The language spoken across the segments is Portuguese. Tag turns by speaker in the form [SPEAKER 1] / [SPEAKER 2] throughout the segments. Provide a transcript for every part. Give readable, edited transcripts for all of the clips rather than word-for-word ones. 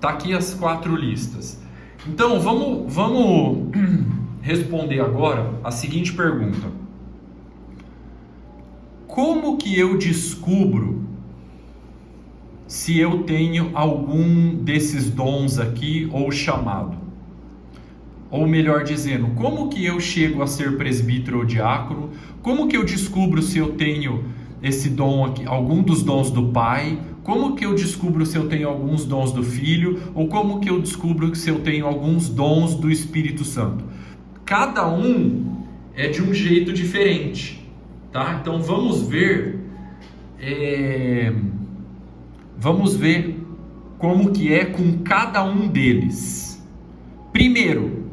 [SPEAKER 1] Tá aqui as 4 listas. Então, vamos responder agora a seguinte pergunta. Como que eu descubro se eu tenho algum desses dons aqui ou chamado? Ou melhor dizendo, como que eu chego a ser presbítero ou diácono? Como que eu descubro se eu tenho esse dom aqui, algum dos dons do Pai? Como que eu descubro se eu tenho alguns dons do Filho? Ou como que eu descubro se eu tenho alguns dons do Espírito Santo? Cada um é de um jeito diferente, tá? Então vamos ver como que é com cada um deles. Primeiro,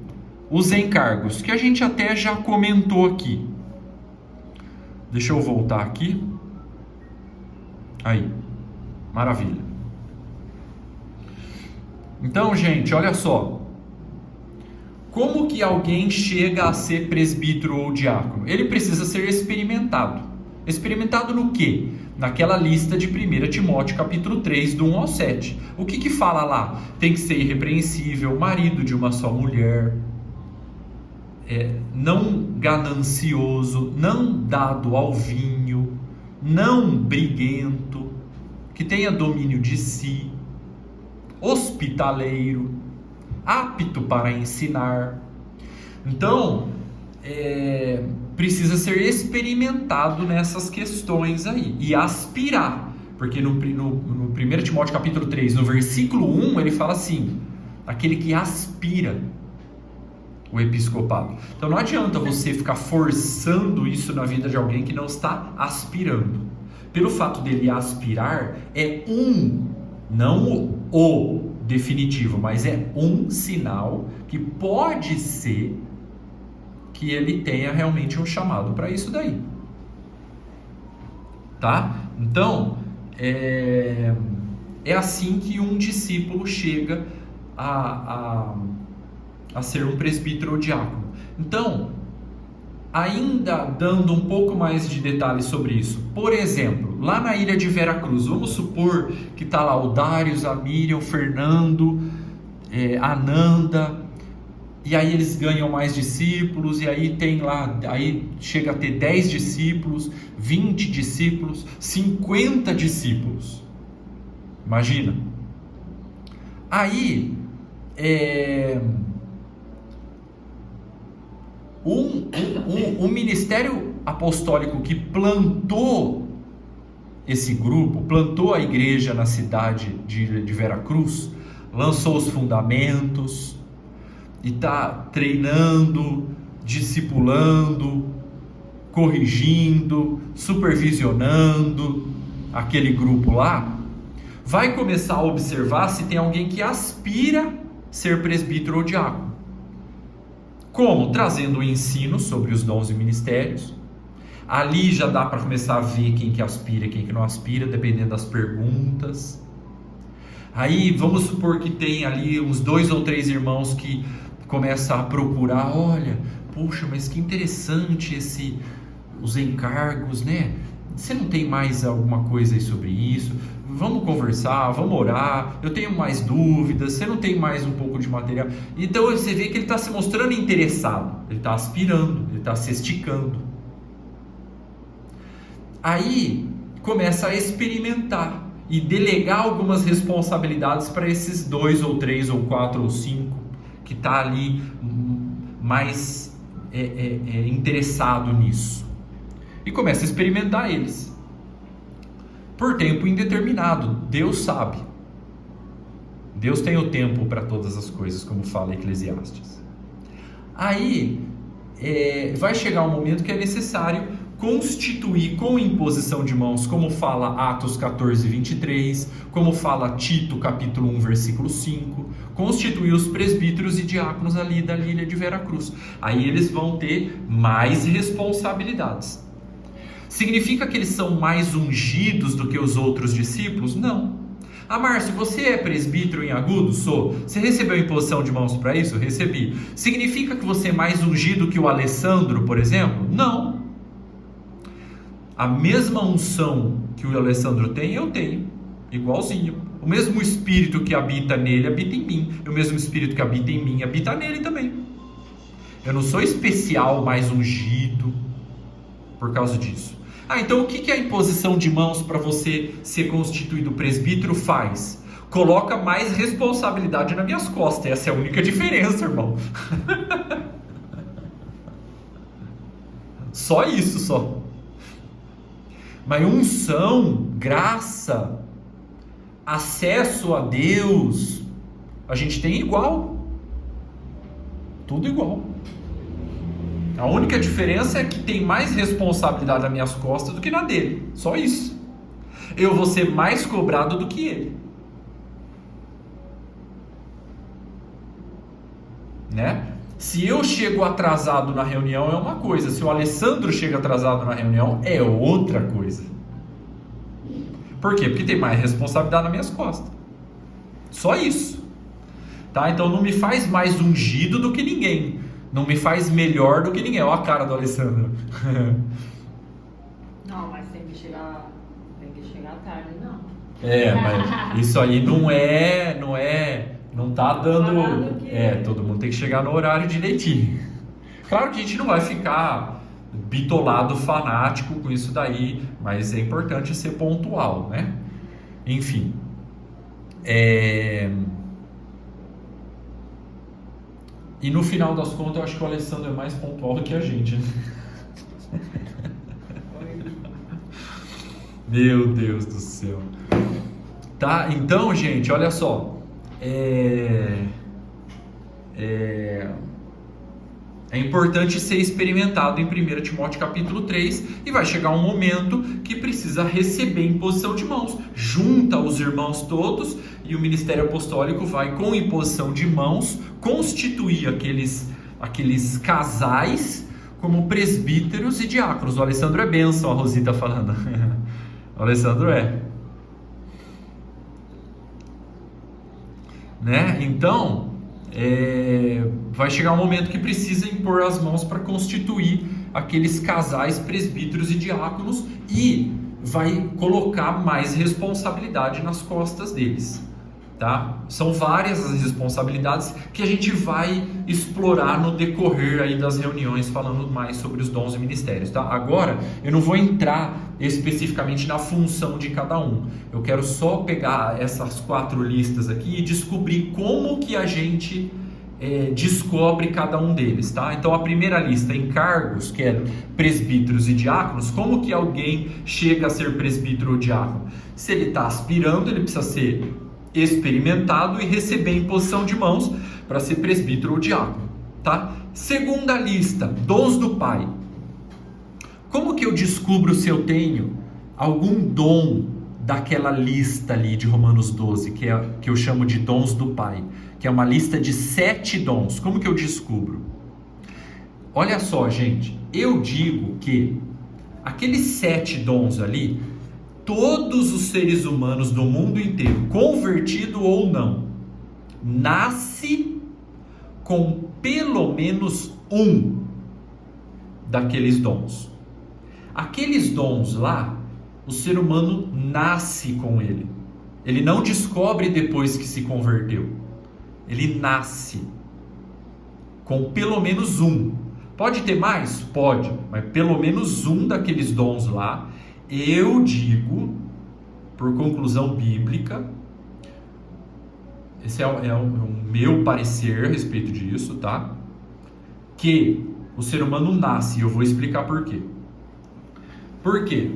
[SPEAKER 1] os encargos, que a gente até já comentou aqui. Deixa eu voltar aqui. Aí, maravilha. Então, gente, olha só. Como que alguém chega a ser presbítero ou diácono? Ele precisa ser experimentado. Experimentado no quê? Naquela lista de 1 Timóteo capítulo 3, do 1 ao 7. O que fala lá? Tem que ser irrepreensível, marido de uma só mulher, não ganancioso, não dado ao vinho, não briguento, que tenha domínio de si, hospitaleiro, apto para ensinar. Então, precisa ser experimentado nessas questões aí e aspirar, porque no 1 Timóteo capítulo 3, no versículo 1, ele fala assim: aquele que aspira o episcopado. Então não adianta você ficar forçando isso na vida de alguém que não está aspirando. Pelo fato dele aspirar, não o definitivo, mas é um sinal que pode ser que ele tenha realmente um chamado para isso daí. Tá? Então, é assim que um discípulo chega a ser um presbítero ou diácono. Então, ainda dando um pouco mais de detalhes sobre isso, por exemplo, lá na ilha de Veracruz, vamos supor que está lá o Darius, a Miriam, o Fernando, a Nanda, e aí eles ganham mais discípulos, e aí aí chega a ter 10 discípulos, 20 discípulos, 50 discípulos. Imagina. Aí, um ministério apostólico que plantou esse grupo, plantou a igreja na cidade de Veracruz, lançou os fundamentos e está treinando, discipulando, corrigindo, supervisionando aquele grupo lá, vai começar a observar se tem alguém que aspira ser presbítero ou diácono. Como? Trazendo o ensino sobre os dons e ministérios. Ali já dá para começar a ver quem que aspira e quem que não aspira, dependendo das perguntas. Aí vamos supor que tem ali uns 2 ou 3 irmãos que começam a procurar, olha, puxa, mas que interessante os encargos, né? Você não tem mais alguma coisa aí sobre isso? Vamos conversar, vamos orar, eu tenho mais dúvidas, você não tem mais um pouco de material? Então você vê que ele está se mostrando interessado, ele está aspirando, ele está se esticando. Aí começa a experimentar e delegar algumas responsabilidades para esses 2 ou 3 ou 4 ou 5 que está ali mais interessado nisso. E começa a experimentar eles por tempo indeterminado. Deus sabe, Deus tem o tempo para todas as coisas, como fala Eclesiastes. Aí vai chegar um momento que é necessário constituir com imposição de mãos, como fala Atos 14, 23, como fala Tito capítulo 1, versículo 5, constituir os presbíteros e diáconos ali da ilha de Veracruz. Aí eles vão ter mais responsabilidades. Significa que eles são mais ungidos do que os outros discípulos? Não. Márcio, você é presbítero em Agudo? Sou. Você recebeu imposição de mãos para isso? Recebi. Significa que você é mais ungido que o Alessandro, por exemplo? Não. A mesma unção que o Alessandro tem, eu tenho. Igualzinho. O mesmo Espírito que habita nele habita em mim. E o mesmo Espírito que habita em mim habita nele também. Eu não sou especial, mais ungido por causa disso. Então o que a imposição de mãos para você ser constituído presbítero faz? Coloca mais responsabilidade nas minhas costas. Essa é a única diferença, irmão. Só isso, só. Mas unção, graça, acesso a Deus, a gente tem igual. Tudo igual. A única diferença é que tem mais responsabilidade nas minhas costas do que na dele. Só isso. Eu vou ser mais cobrado do que ele. Né? Se eu chego atrasado na reunião é uma coisa. Se o Alessandro chega atrasado na reunião é outra coisa. Por quê? Porque tem mais responsabilidade nas minhas costas. Só isso. Tá? Então não me faz mais ungido do que ninguém. Não me faz melhor do que ninguém. Olha a cara do Alessandro.
[SPEAKER 2] Não, mas tem que chegar tarde, não.
[SPEAKER 1] Mas isso aí não tá dando. Todo mundo tem que chegar no horário direitinho. Claro que a gente não vai ficar bitolado, fanático com isso daí, mas é importante ser pontual, né? Enfim. E no final das contas, eu acho que o Alessandro é mais pontual do que a gente, né? Meu Deus do céu. Tá? Então, gente, olha só. É importante ser experimentado em 1 Timóteo capítulo 3 e vai chegar um momento que precisa receber imposição de mãos. Junta os irmãos todos e o ministério apostólico vai, com imposição de mãos, constituir aqueles casais como presbíteros e diáconos. O Alessandro é bênção, a Rosita falando. O Alessandro é. Né? Então, vai chegar um momento que precisa impor as mãos para constituir aqueles casais presbíteros e diáconos e vai colocar mais responsabilidade nas costas deles, tá? São várias as responsabilidades que a gente vai explorar no decorrer aí das reuniões, falando mais sobre os dons e ministérios, tá? Agora, eu não vou entrar especificamente na função de cada um. Eu quero só pegar essas 4 listas aqui e descobrir como que a gente descobre cada um deles, tá? Então a primeira lista, encargos, que é presbíteros e diáconos. Como que alguém chega a ser presbítero ou diácono? Se ele está aspirando, ele precisa ser experimentado e receber imposição de mãos para ser presbítero ou diácono, tá? Segunda lista, dons do Pai. Como que eu descubro se eu tenho algum dom daquela lista ali de Romanos 12, que eu chamo de dons do Pai, que é uma lista de 7 dons? Como que eu descubro? Olha só, gente, eu digo que aqueles 7 dons ali, todos os seres humanos do mundo inteiro, convertido ou não, nasce com pelo menos um daqueles dons. Aqueles dons lá, o ser humano nasce com ele. Ele não descobre depois que se converteu. Ele nasce com pelo menos um. Pode ter mais? Pode, mas pelo menos um daqueles dons lá, eu digo, por conclusão bíblica, esse é o meu parecer a respeito disso, tá? Que o ser humano nasce, e eu vou explicar por quê. Por quê?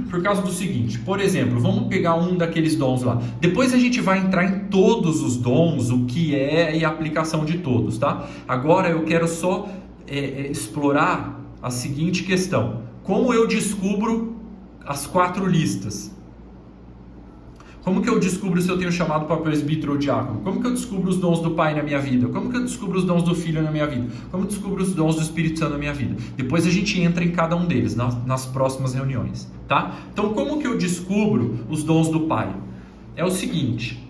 [SPEAKER 1] Por causa do seguinte, por exemplo, vamos pegar um daqueles dons lá. Depois a gente vai entrar em todos os dons, o que é e a aplicação de todos, tá? Agora eu quero só explorar a seguinte questão. Como eu descubro as 4 listas? Como que eu descubro se eu tenho chamado para presbítero ou diácono? Como que eu descubro os dons do Pai na minha vida? Como que eu descubro os dons do Filho na minha vida? Como eu descubro os dons do Espírito Santo na minha vida? Depois a gente entra em cada um deles nas próximas reuniões, tá? Então, como que eu descubro os dons do Pai? É o seguinte,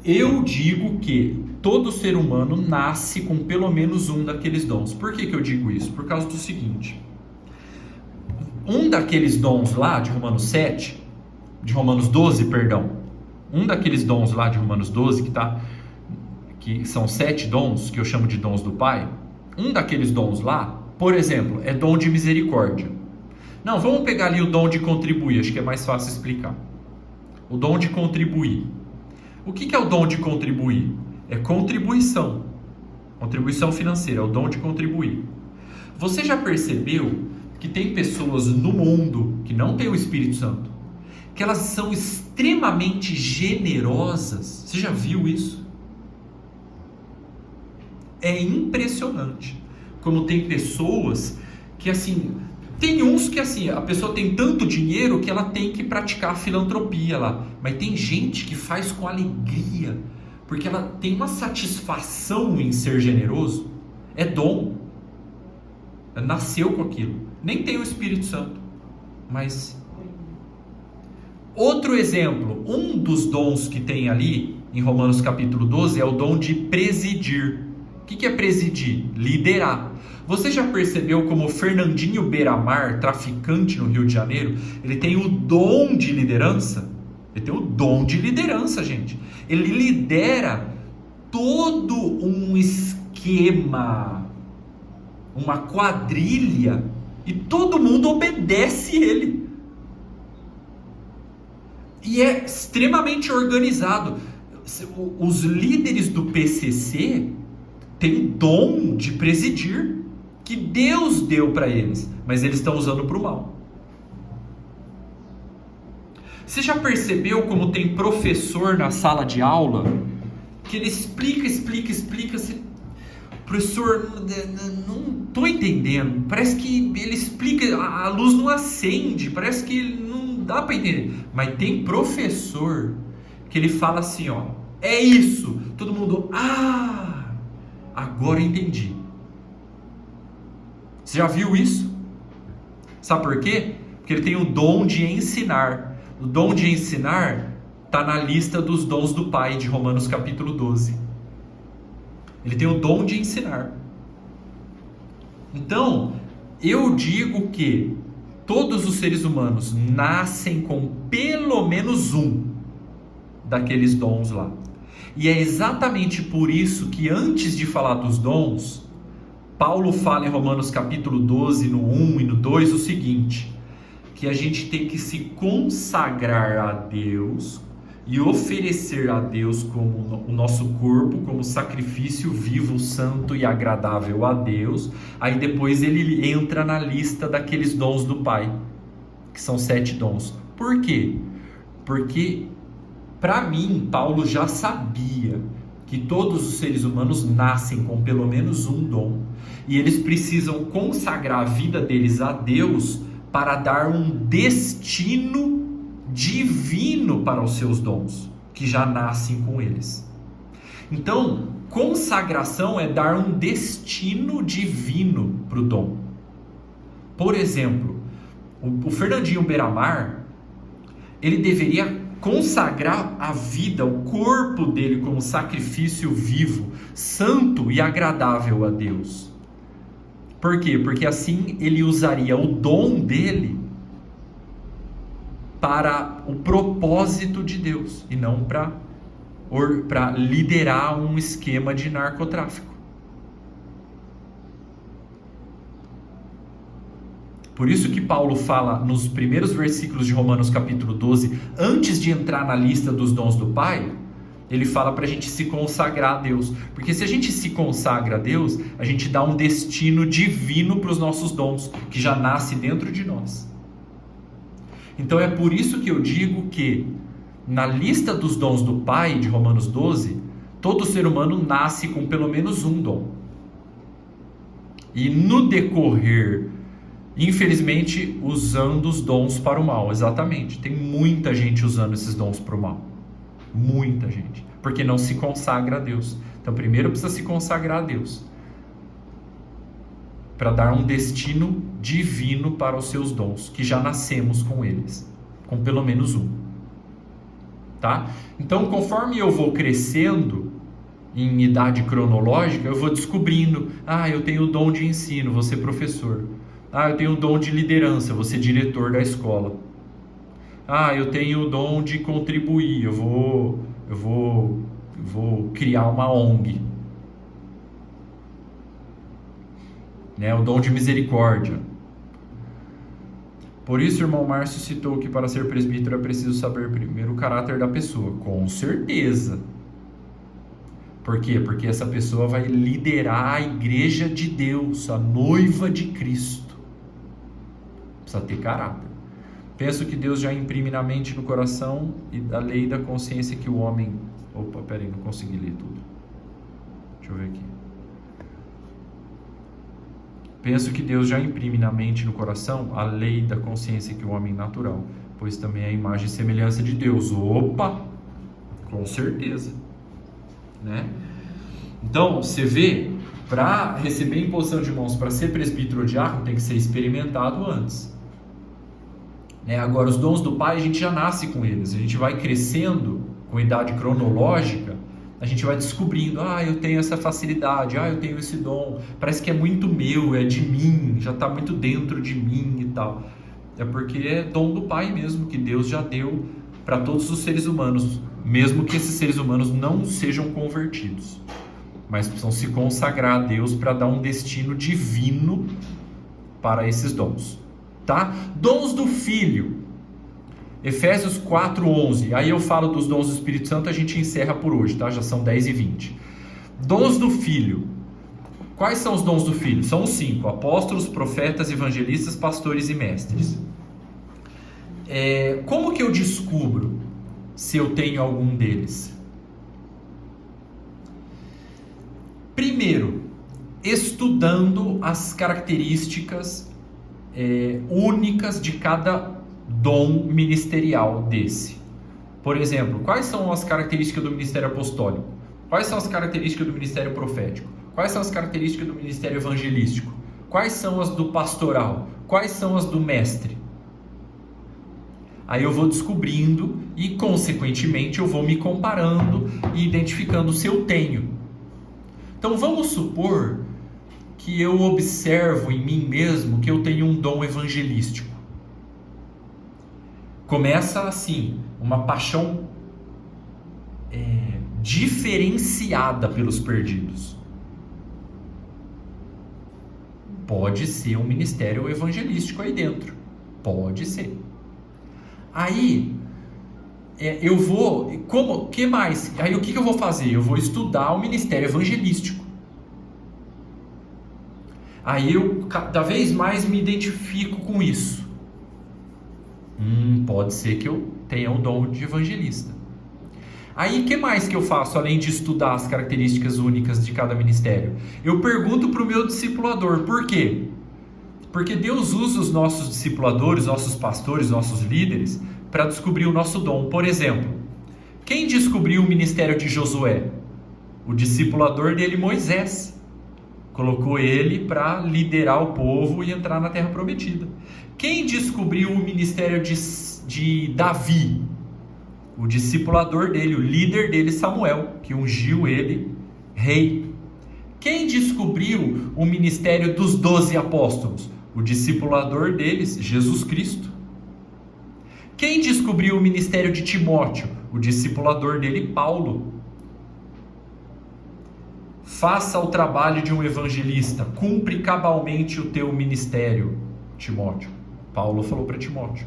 [SPEAKER 1] eu digo que todo ser humano nasce com pelo menos um daqueles dons. Por que eu digo isso? Por causa do seguinte, um daqueles dons lá de Romanos 12, um daqueles dons lá de Romanos 12, que são 7 dons, que eu chamo de dons do Pai, um daqueles dons lá, por exemplo, é dom de misericórdia. Não, vamos pegar ali o dom de contribuir, acho que é mais fácil explicar. O dom de contribuir. O que é o dom de contribuir? É contribuição. Contribuição financeira, é o dom de contribuir. Você já percebeu que tem pessoas no mundo que não têm o Espírito Santo, que elas são extremamente generosas? Você já viu isso? É impressionante como tem pessoas que assim, tem uns que assim, a pessoa tem tanto dinheiro que ela tem que praticar a filantropia lá, mas tem gente que faz com alegria, porque ela tem uma satisfação em ser generoso. É dom, nasceu com aquilo, nem tem o Espírito Santo. Mas outro exemplo, um dos dons que tem ali em Romanos capítulo 12 é o dom de presidir. O que é presidir? Liderar. Você já percebeu como o Fernandinho Beiramar, traficante no Rio de Janeiro, ele tem o dom de liderança? Ele tem o dom de liderança, gente. Ele lidera todo um esquema, uma quadrilha, e todo mundo obedece ele. E é extremamente organizado. Os líderes do PCC têm dom de presidir, que Deus deu para eles, mas eles estão usando para o mal. Você já percebeu como tem professor na sala de aula que ele explica, você, professor, não estou entendendo, parece que ele explica, a luz não acende, parece que não dá para entender. Mas tem professor que ele fala assim, ó, é isso, todo mundo, agora entendi. Você já viu isso? Sabe por quê? Porque ele tem o dom de ensinar. O dom de ensinar está na lista dos dons do Pai de Romanos capítulo 12. Ele tem o dom de ensinar. Então, eu digo que todos os seres humanos nascem com pelo menos um daqueles dons lá. E é exatamente por isso que antes de falar dos dons, Paulo fala em Romanos capítulo 12, no 1 e no 2, o seguinte, que a gente tem que se consagrar a Deus e oferecer a Deus como o nosso corpo, como sacrifício vivo, santo e agradável a Deus. Aí depois ele entra na lista daqueles dons do Pai, que são 7 dons. Por quê? Porque, para mim, Paulo já sabia que todos os seres humanos nascem com pelo menos um dom, e eles precisam consagrar a vida deles a Deus para dar um destino divino para os seus dons, que já nascem com eles. Então, consagração é dar um destino divino para o dom. Por exemplo, o Fernandinho Beiramar, ele deveria consagrar a vida, o corpo dele como sacrifício vivo, santo e agradável a Deus. Por quê? Porque assim ele usaria o dom dele para o propósito de Deus e não para liderar um esquema de narcotráfico. Por isso que Paulo fala nos primeiros versículos de Romanos capítulo 12, antes de entrar na lista dos dons do Pai, ele fala para a gente se consagrar a Deus. Porque se a gente se consagra a Deus, a gente dá um destino divino para os nossos dons, que já nasce dentro de nós. Então é por isso que eu digo que na lista dos dons do Pai, de Romanos 12, todo ser humano nasce com pelo menos um dom. E no decorrer, infelizmente, usando os dons para o mal, exatamente. Tem muita gente usando esses dons para o mal. Muita gente. Porque não se consagra a Deus. Então, primeiro precisa se consagrar a Deus, para dar um destino divino para os seus dons, que já nascemos com eles, com pelo menos um. Tá? Então, conforme eu vou crescendo em idade cronológica, eu vou descobrindo, eu tenho o dom de ensino, vou ser professor. Eu tenho o dom de liderança, vou ser diretor da escola. eu tenho o dom de contribuir, eu vou criar uma ONG, né? O dom de misericórdia. Por isso, o irmão Márcio citou que para ser presbítero é preciso saber primeiro o caráter da pessoa. Com certeza. Por quê? Porque essa pessoa vai liderar a igreja de Deus, a noiva de Cristo. Precisa ter caráter. Penso que Deus já imprime na mente e no coração e da lei da consciência que o homem... Opa, peraí, não consegui ler tudo. Deixa eu ver aqui. Penso que Deus já imprime na mente e no coração a lei da consciência que o homem é natural, pois também é a imagem e semelhança de Deus. Opa! Com certeza. Né? Então, você vê, para receber imposição de mãos, para ser presbítero ou diácono, tem que ser experimentado antes. Né? Agora, os dons do Pai, a gente já nasce com eles. A gente vai crescendo com idade cronológica, a gente vai descobrindo, eu tenho essa facilidade, eu tenho esse dom, parece que é muito meu, é de mim, já está muito dentro de mim e tal. É porque é dom do Pai mesmo, que Deus já deu para todos os seres humanos, mesmo que esses seres humanos não sejam convertidos, mas precisam se consagrar a Deus para dar um destino divino para esses dons. Tá? Dons do Filho. Efésios 4:11, aí eu falo dos dons do Espírito Santo, a gente encerra por hoje, tá? Já são 10:20. Dons do Filho. Quais são os dons do Filho? São os 5: apóstolos, profetas, evangelistas, pastores e mestres. Como que eu descubro se eu tenho algum deles? Primeiro, estudando as características únicas de cada dom ministerial desse. Por exemplo, quais são as características do ministério apostólico? Quais são as características do ministério profético? Quais são as características do ministério evangelístico? Quais são as do pastoral? Quais são as do mestre? Aí eu vou descobrindo e, consequentemente, eu vou me comparando e identificando se eu tenho. Então, vamos supor que eu observo em mim mesmo que eu tenho um dom evangelístico. Começa assim, uma paixão diferenciada pelos perdidos. Pode ser um ministério evangelístico aí dentro. Pode ser. Aí, eu vou... que mais? Aí o que eu vou fazer? Eu vou estudar o ministério evangelístico. Aí eu cada vez mais me identifico com isso. Pode ser que eu tenha o dom de evangelista. Aí, o que mais que eu faço, além de estudar as características únicas de cada ministério? Eu pergunto para o meu discipulador, por quê? Porque Deus usa os nossos discipuladores, nossos pastores, nossos líderes, para descobrir o nosso dom. Por exemplo, quem descobriu o ministério de Josué? O discipulador dele, Moisés. Colocou ele para liderar o povo e entrar na Terra Prometida. Quem descobriu o ministério de Davi? O discipulador dele, o líder dele, Samuel, que ungiu ele rei. Quem descobriu o ministério dos 12 apóstolos? O discipulador deles, Jesus Cristo. Quem descobriu o ministério de Timóteo? O discipulador dele, Paulo. Faça o trabalho de um evangelista, cumpre cabalmente o teu ministério, Timóteo. Paulo falou para Timóteo.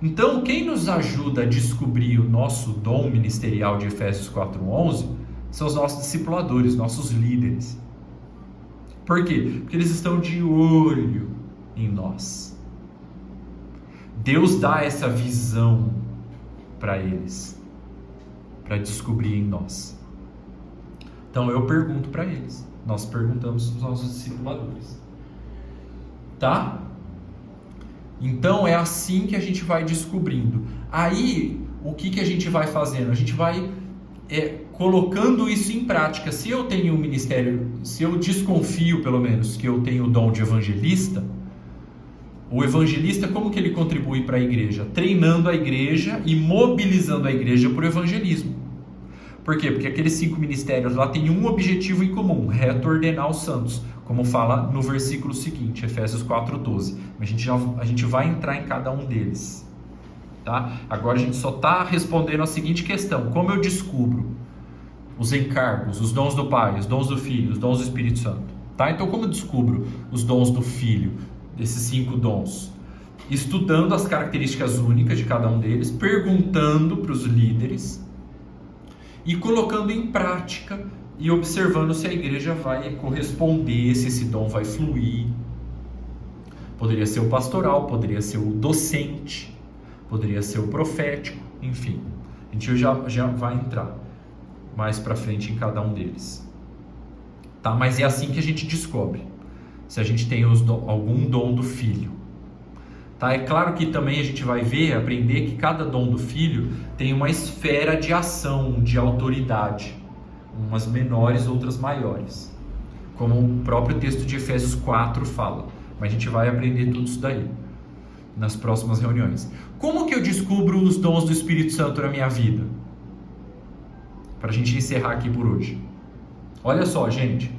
[SPEAKER 1] Então, quem nos ajuda a descobrir o nosso dom ministerial de Efésios 4:11 são os nossos discipuladores, nossos líderes. Por quê? Porque eles estão de olho em nós. Deus dá essa visão para eles, para descobrir em nós. Então eu pergunto para eles, nós perguntamos aos nossos discipuladores. Tá? Então é assim que a gente vai descobrindo. Aí, o que a gente vai fazendo? A gente vai colocando isso em prática. Se eu tenho um ministério, se eu desconfio pelo menos que eu tenho o dom de evangelista, o evangelista, como que ele contribui para a igreja? Treinando a igreja e mobilizando a igreja para o evangelismo. Por quê? Porque aqueles 5 ministérios lá têm um objetivo em comum: retordenar os santos, como fala no versículo seguinte, Efésios 4:12. A gente vai entrar em cada um deles. tá? Agora a gente só está respondendo a seguinte questão: como eu descubro os encargos, os dons do Pai, os dons do Filho, os dons do Espírito Santo, tá? Então como eu descubro os dons do Filho, desses 5 dons? Estudando as características únicas de cada um deles, perguntando para os líderes e colocando em prática e observando se a igreja vai corresponder, se esse dom vai fluir. Poderia ser o pastoral, poderia ser o docente, poderia ser o profético, enfim. A gente já vai entrar mais para frente em cada um deles. Tá? Mas é assim que a gente descobre se a gente tem algum dom do Filho. Tá? É claro que também a gente vai aprender que cada dom do Filho tem uma esfera de ação, de autoridade. Umas menores, outras maiores. Como o próprio texto de Efésios 4 fala. Mas a gente vai aprender tudo isso daí nas próximas reuniões. Como que eu descubro os dons do Espírito Santo na minha vida? Para a gente encerrar aqui por hoje. Olha só, gente.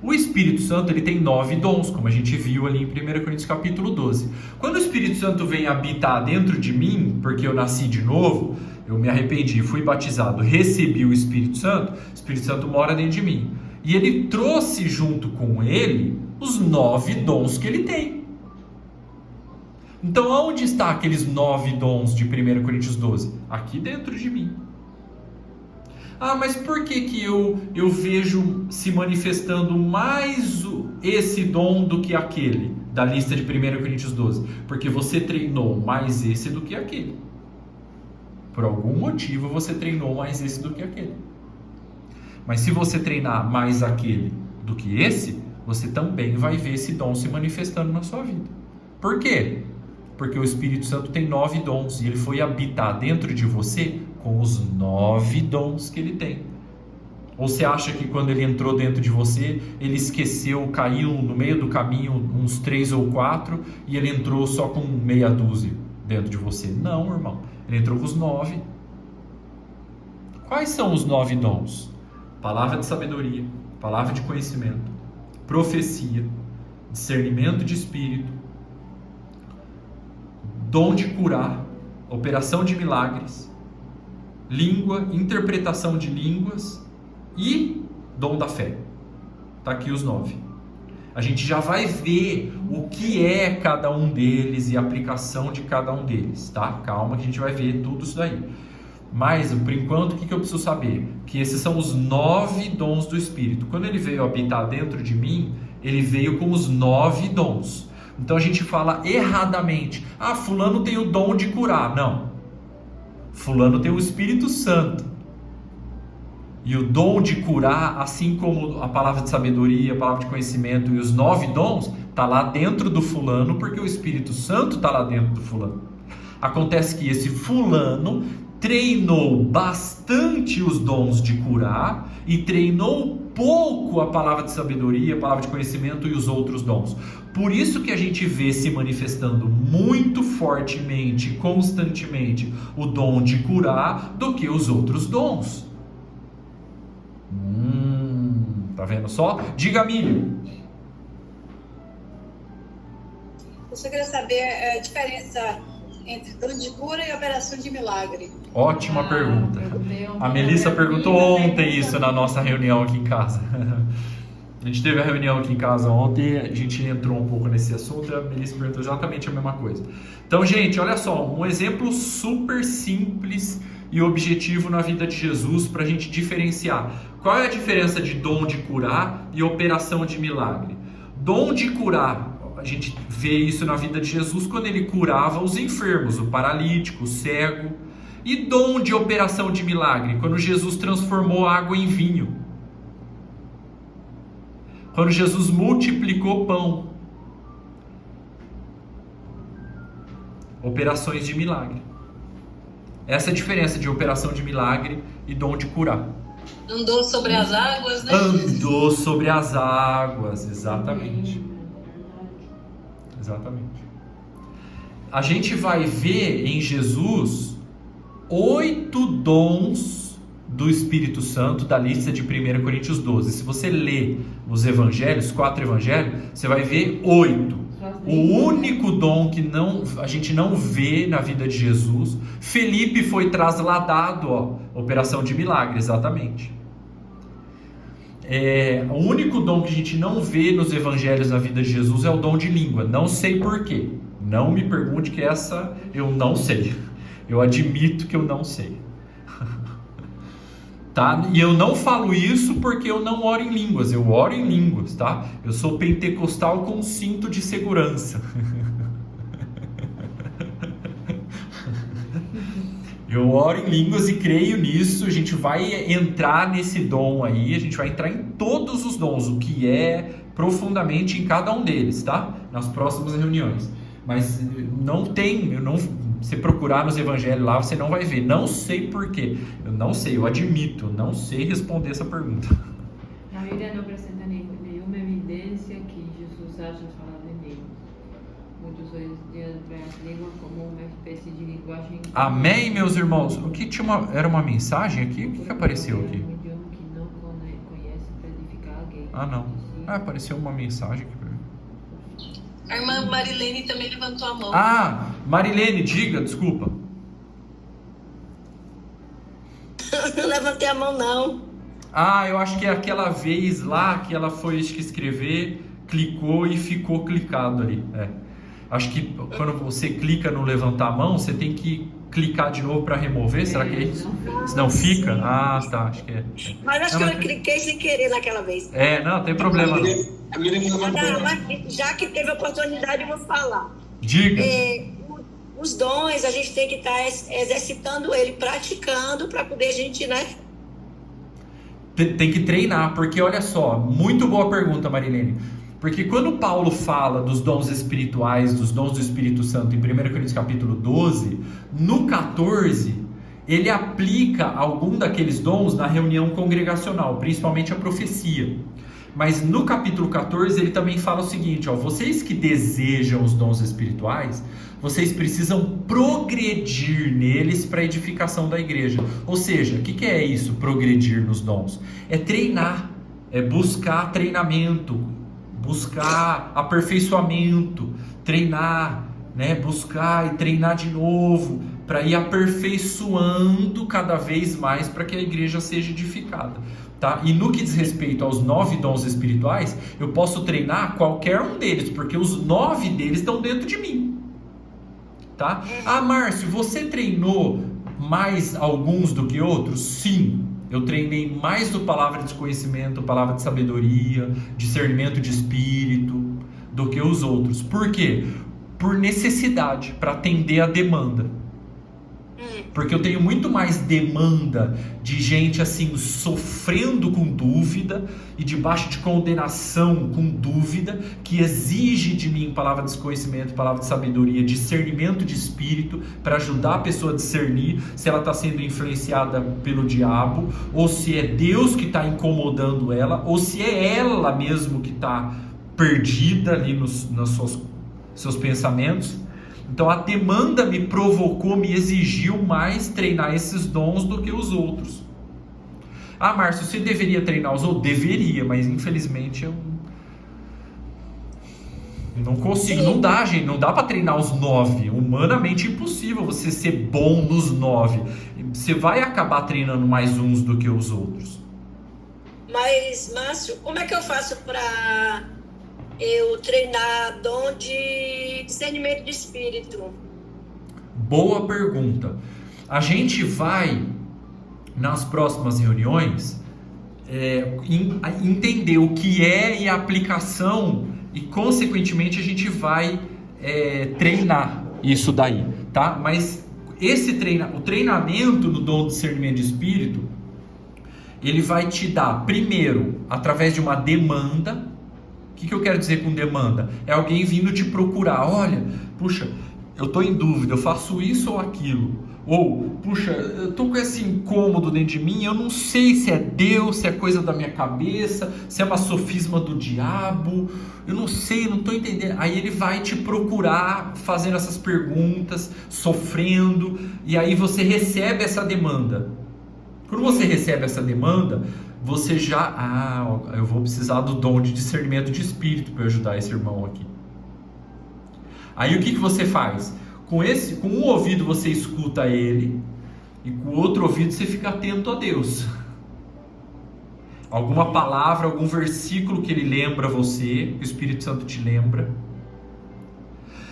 [SPEAKER 1] O Espírito Santo ele tem 9 dons, como a gente viu ali em 1 Coríntios capítulo 12. Quando o Espírito Santo vem habitar dentro de mim, porque eu nasci de novo, eu me arrependi, fui batizado, recebi o Espírito Santo mora dentro de mim. E ele trouxe junto com ele os 9 dons que ele tem. Então, onde está aqueles 9 dons de 1 Coríntios 12? Aqui dentro de mim. Ah, mas por que eu vejo se manifestando mais esse dom do que aquele da lista de 1 Coríntios 12? Porque você treinou mais esse do que aquele. Por algum motivo você treinou mais esse do que aquele. Mas se você treinar mais aquele do que esse, você também vai ver esse dom se manifestando na sua vida. Por quê? Porque o Espírito Santo tem 9 dons e ele foi habitar dentro de você com os 9 dons que ele tem. Ou você acha que quando ele entrou dentro de você, ele esqueceu, caiu no meio do caminho uns 3 ou 4 e ele entrou só com meia dúzia dentro de você? Não, irmão. Ele entrou com os 9. Quais são os 9 dons? Palavra de sabedoria, palavra de conhecimento, profecia, discernimento de espírito, dom de curar, operação de milagres, língua, interpretação de línguas e dom da fé. Está aqui os 9. A gente já vai ver o que é cada um deles e a aplicação de cada um deles, tá? Calma que a gente vai ver tudo isso daí. Mas, por enquanto, o que eu preciso saber? Que esses são os 9 dons do Espírito. Quando ele veio habitar dentro de mim, ele veio com os 9 dons. Então a gente fala erradamente: ah, fulano tem o dom de curar. Não. Fulano tem o Espírito Santo. E o dom de curar, assim como a palavra de sabedoria, a palavra de conhecimento e os 9 dons, está lá dentro do fulano, porque o Espírito Santo está lá dentro do fulano. Acontece que esse fulano treinou bastante os dons de curar e treinou pouco a palavra de sabedoria, a palavra de conhecimento e os outros dons. Por isso que a gente vê se manifestando muito fortemente, constantemente, o dom de curar do que os outros dons. Tá vendo só? Diga, Milho.
[SPEAKER 3] Eu só queria saber a diferença entre dom de cura e operação de milagre.
[SPEAKER 1] Ótima pergunta. A Melissa perguntou ontem isso na nossa reunião aqui em casa. A gente teve a reunião aqui em casa ontem, a gente entrou um pouco nesse assunto e a Melissa perguntou exatamente a mesma coisa. Então, gente, olha só, um exemplo super simples e objetivo na vida de Jesus para a gente diferenciar. Qual é a diferença de dom de curar e operação de milagre? Dom de curar, a gente vê isso na vida de Jesus quando ele curava os enfermos, o paralítico, o cego. E dom de operação de milagre, quando Jesus transformou água em vinho. Quando Jesus multiplicou pão. Operações de milagre. Essa é a diferença de operação de milagre e dom de curar.
[SPEAKER 3] Andou sobre as águas, né?
[SPEAKER 1] Andou sobre as águas, exatamente. Exatamente. A gente vai ver em Jesus 8 dons do Espírito Santo da lista de 1 Coríntios 12. Se você ler os evangelhos, 4 evangelhos, você vai ver 8. O único dom que a gente não vê na vida de Jesus. Felipe foi trasladado, operação de milagre, exatamente. O único dom que a gente não vê nos evangelhos na vida de Jesus é o dom de língua. Não sei porquê. Não me pergunte, que essa eu não sei. Eu admito que eu não sei. Tá? E eu não falo isso porque eu não oro em línguas. Eu oro em línguas, tá? Eu sou pentecostal com cinto de segurança. Eu oro em línguas e creio nisso. A gente vai entrar nesse dom aí. A gente vai entrar em todos os dons, o que é profundamente em cada um deles, tá? Nas próximas reuniões. Mas não tem, se procurar nos evangelhos lá, você não vai ver. Não sei porquê. Eu não sei, eu admito, não sei responder essa pergunta.
[SPEAKER 2] A Bíblia não apresenta nenhuma evidência que Jesus haja falado em línguas. Muitos hoje veem as línguas como uma espécie de linguagem.
[SPEAKER 1] Amém, meus irmãos. O que era uma mensagem aqui? O que apareceu aqui?
[SPEAKER 2] Um idioma que não conhece para edificar alguém.
[SPEAKER 1] Ah, não. Apareceu uma mensagem aqui pra mim.
[SPEAKER 4] A irmã Marilene também levantou a mão.
[SPEAKER 1] Ah, Marilene, diga, desculpa.
[SPEAKER 5] Não levantei a mão, não.
[SPEAKER 1] Ah, eu acho que é aquela vez lá que ela foi escrever, clicou e ficou clicado ali. Acho que quando você clica no levantar a mão, você tem que clicar de novo para remover. Será que é isso? Senão fica? Ah, tá, acho que é.
[SPEAKER 5] Mas acho que eu cliquei sem querer naquela vez.
[SPEAKER 1] Não tem problema.
[SPEAKER 5] Mas já que teve a oportunidade, eu vou falar.
[SPEAKER 1] Diga.
[SPEAKER 5] Os dons, a gente tem que estar exercitando ele, praticando, para poder a gente, né?
[SPEAKER 1] Tem que treinar, porque olha só, muito boa pergunta, Marilene. Porque quando Paulo fala dos dons espirituais, dos dons do Espírito Santo em 1 Coríntios capítulo 12, no 14, ele aplica algum daqueles dons na reunião congregacional, principalmente a profecia. Mas no capítulo 14 ele também fala o seguinte, vocês que desejam os dons espirituais, vocês precisam progredir neles para a edificação da igreja. Ou seja, o que é isso, progredir nos dons? É treinar, é buscar treinamento, buscar aperfeiçoamento, treinar, né? Buscar e treinar de novo, para ir aperfeiçoando cada vez mais para que a igreja seja edificada. Tá? E no que diz respeito aos 9 dons espirituais, eu posso treinar qualquer um deles, porque os 9 deles estão dentro de mim. Tá? Ah, Márcio, você treinou mais alguns do que outros? Sim, eu treinei mais do palavra de conhecimento, palavra de sabedoria, discernimento de espírito, do que os outros. Por quê? Por necessidade, para atender a demanda. Porque eu tenho muito mais demanda de gente assim sofrendo com dúvida e debaixo de condenação com dúvida, que exige de mim palavra de conhecimento, palavra de sabedoria, discernimento de espírito, para ajudar a pessoa a discernir se ela está sendo influenciada pelo diabo, ou se é Deus que está incomodando ela, ou se é ela mesmo que está perdida ali nos seus pensamentos. Então a demanda me provocou, me exigiu mais treinar esses dons do que os outros. Ah, Márcio, você deveria treinar os outros? Deveria, mas infelizmente eu não consigo. Não dá, gente, não dá para treinar os 9. Humanamente impossível você ser bom nos 9. Você vai acabar treinando mais uns do que os outros.
[SPEAKER 5] Mas, Márcio, como é que eu faço para eu treinar dom de discernimento de espírito?
[SPEAKER 1] Boa pergunta. A gente vai, nas próximas reuniões, entender o que é e a aplicação, e consequentemente a gente vai treinar isso daí, tá? Mas o treinamento no dom de discernimento de espírito, ele vai te dar, primeiro, através de uma demanda. O que eu quero dizer com demanda? É alguém vindo te procurar. Olha, puxa, eu estou em dúvida, eu faço isso ou aquilo. Ou, puxa, eu estou com esse incômodo dentro de mim, eu não sei se é Deus, se é coisa da minha cabeça, se é uma sofisma do diabo, eu não sei, não estou entendendo. Aí ele vai te procurar fazendo essas perguntas, sofrendo, e aí você recebe essa demanda. Quando você recebe essa demanda, você já, eu vou precisar do dom de discernimento de espírito para ajudar esse irmão aqui. Aí o que você faz? Com um ouvido você escuta ele, e com o outro ouvido você fica atento a Deus. Alguma palavra, algum versículo que ele lembra você, que o Espírito Santo te lembra.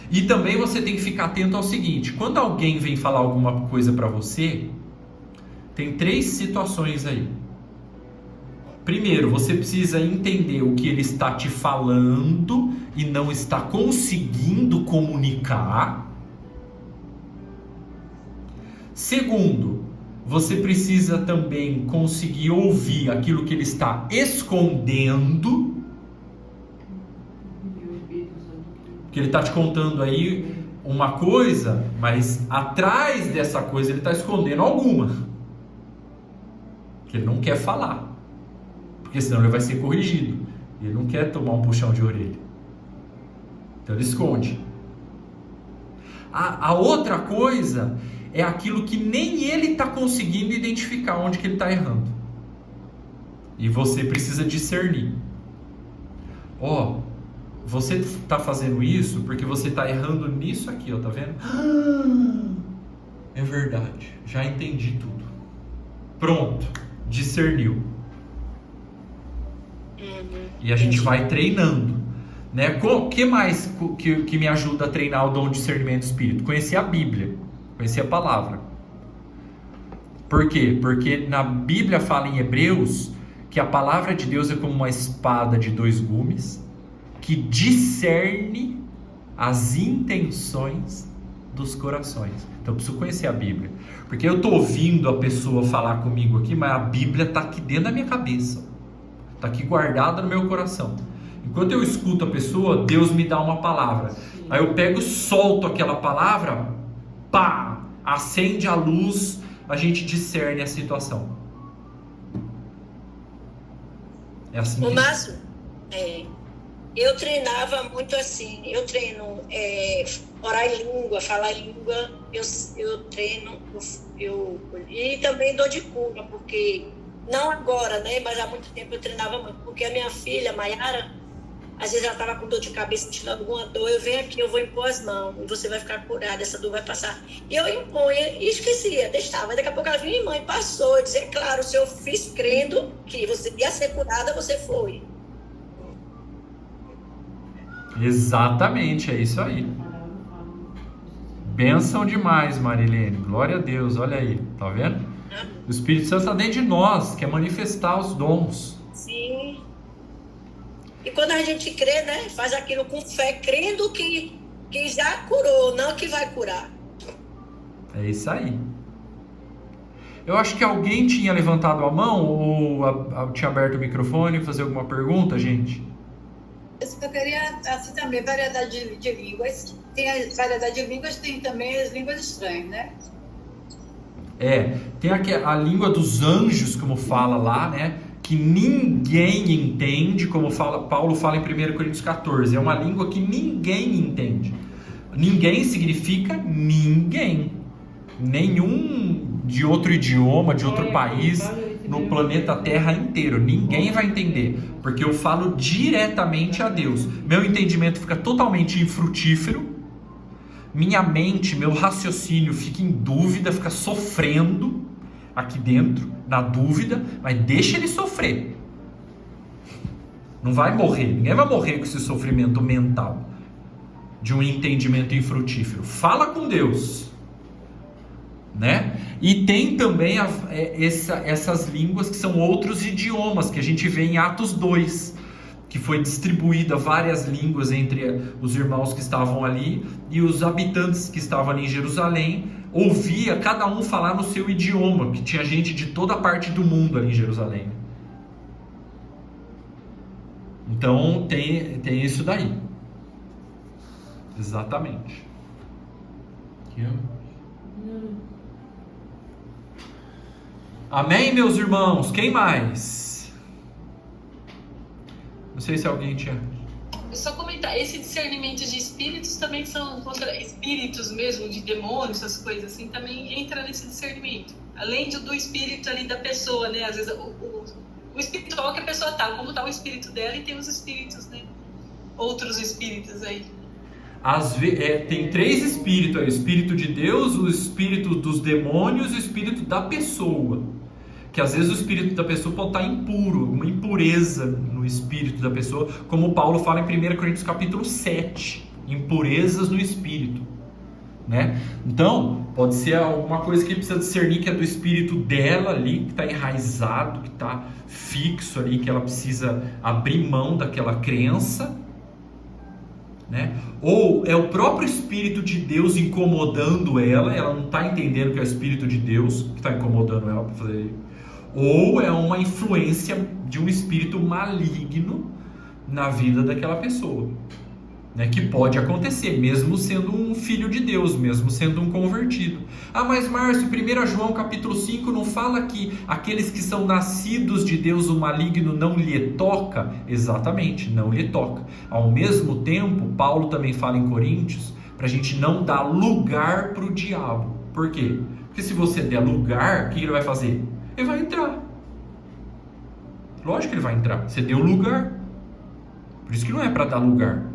[SPEAKER 1] E também você tem que ficar atento ao seguinte: quando alguém vem falar alguma coisa para você, tem 3 situações aí. Primeiro, você precisa entender o que ele está te falando e não está conseguindo comunicar. Segundo, você precisa também conseguir ouvir aquilo que ele está escondendo. Porque ele está te contando aí uma coisa, mas atrás dessa coisa ele está escondendo alguma. Que ele não quer falar. Porque senão ele vai ser corrigido. Ele não quer tomar um puxão de orelha. Então ele esconde. A outra coisa é aquilo que nem ele está conseguindo identificar onde que ele está errando. E você precisa discernir. Você está fazendo isso porque você está errando nisso aqui, tá vendo? É verdade, já entendi tudo. Pronto, discerniu. E a gente vai treinando, né? O que mais que me ajuda a treinar o dom de discernimento do Espírito? Conhecer a Bíblia, conhecer a palavra. Por quê? Porque na Bíblia fala em Hebreus que a palavra de Deus é como uma espada de 2 gumes que discerne as intenções dos corações. Então eu preciso conhecer a Bíblia, porque eu estou ouvindo a pessoa falar comigo aqui, mas a Bíblia está aqui dentro da minha cabeça, está aqui guardada no meu coração. Enquanto eu escuto a pessoa, Deus me dá uma palavra. Aí eu pego e solto aquela palavra, pá, acende a luz, a gente discerne a situação. É assim.
[SPEAKER 5] O Márcio, eu treinava muito assim. Eu treino orar em língua, falar em língua. Eu treino, e também dou de cura, porque não agora, né? Mas há muito tempo eu treinava muito, porque a minha filha, Maiara, às vezes ela estava com dor de cabeça, sentindo alguma dor, eu venho aqui, eu vou impor as mãos, e você vai ficar curada, essa dor vai passar. E eu impunha e esquecia, deixava. Daqui a pouco ela vinha, mãe, passou. Eu dizia, claro, se eu fiz crendo que você ia ser curada, você foi.
[SPEAKER 1] Exatamente, é isso aí. Bênção demais, Marilene. Glória a Deus, olha aí, tá vendo? O Espírito Santo está dentro de nós, quer manifestar os dons.
[SPEAKER 5] Sim. E quando a gente crê, né, faz aquilo com fé, crendo que já curou, não que vai curar.
[SPEAKER 1] É isso aí. Eu acho que alguém tinha levantado a mão ou tinha aberto o microfone para fazer alguma pergunta, gente?
[SPEAKER 3] Eu queria, assim, também, variedade de línguas. Tem a variedade de línguas, tem também as línguas estranhas, né?
[SPEAKER 1] Tem a língua dos anjos, como fala lá, né? Que ninguém entende, como Paulo fala em 1 Coríntios 14. É uma língua que ninguém entende. Ninguém significa ninguém. Nenhum de outro idioma, de outro país, no planeta Terra inteiro. Ninguém vai entender, porque eu falo diretamente a Deus. Meu entendimento fica totalmente infrutífero. Minha mente, meu raciocínio fica em dúvida, fica sofrendo aqui dentro, na dúvida, mas deixa ele sofrer. Não vai morrer, ninguém vai morrer com esse sofrimento mental de um entendimento infrutífero. Fala com Deus, né? E tem também essas línguas que são outros idiomas que a gente vê em Atos 2, que foi distribuída várias línguas entre os irmãos que estavam ali, e os habitantes que estavam ali em Jerusalém ouvia cada um falar no seu idioma, que tinha gente de toda parte do mundo ali em Jerusalém. Então tem isso daí. Exatamente. Amém, meus irmãos? Quem mais? Não sei se alguém tinha...
[SPEAKER 4] Só comentar, esse discernimento de espíritos também são contra espíritos mesmo, de demônios, essas coisas assim, também entra nesse discernimento. Além do espírito ali da pessoa, né? Às vezes o espiritual que a pessoa tá, como tá o espírito dela, e tem os espíritos, né? Outros espíritos aí.
[SPEAKER 1] Tem 3 espíritos aí: o espírito de Deus, o espírito dos demônios e o espírito da pessoa. Que às vezes o espírito da pessoa pode estar impuro, uma impureza no espírito da pessoa, como Paulo fala em 1 Coríntios capítulo 7, impurezas no espírito, né? Então, pode ser alguma coisa que precisa discernir, que é do espírito dela ali, que está enraizado, que está fixo ali, que ela precisa abrir mão daquela crença, né? Ou é o próprio Espírito de Deus incomodando ela não está entendendo que é o Espírito de Deus que está incomodando ela para fazer. Ou é uma influência de um espírito maligno na vida daquela pessoa, né? Que pode acontecer, mesmo sendo um filho de Deus, mesmo sendo um convertido. Mas Márcio, 1 João capítulo 5 não fala que aqueles que são nascidos de Deus, o maligno não lhe toca? Exatamente, não lhe toca. Ao mesmo tempo, Paulo também fala em Coríntios, para a gente não dar lugar para o diabo. Por quê? Porque se você der lugar, o que ele vai fazer? Ele vai entrar. Lógico que ele vai entrar. Você deu lugar. Por isso que não é para dar lugar.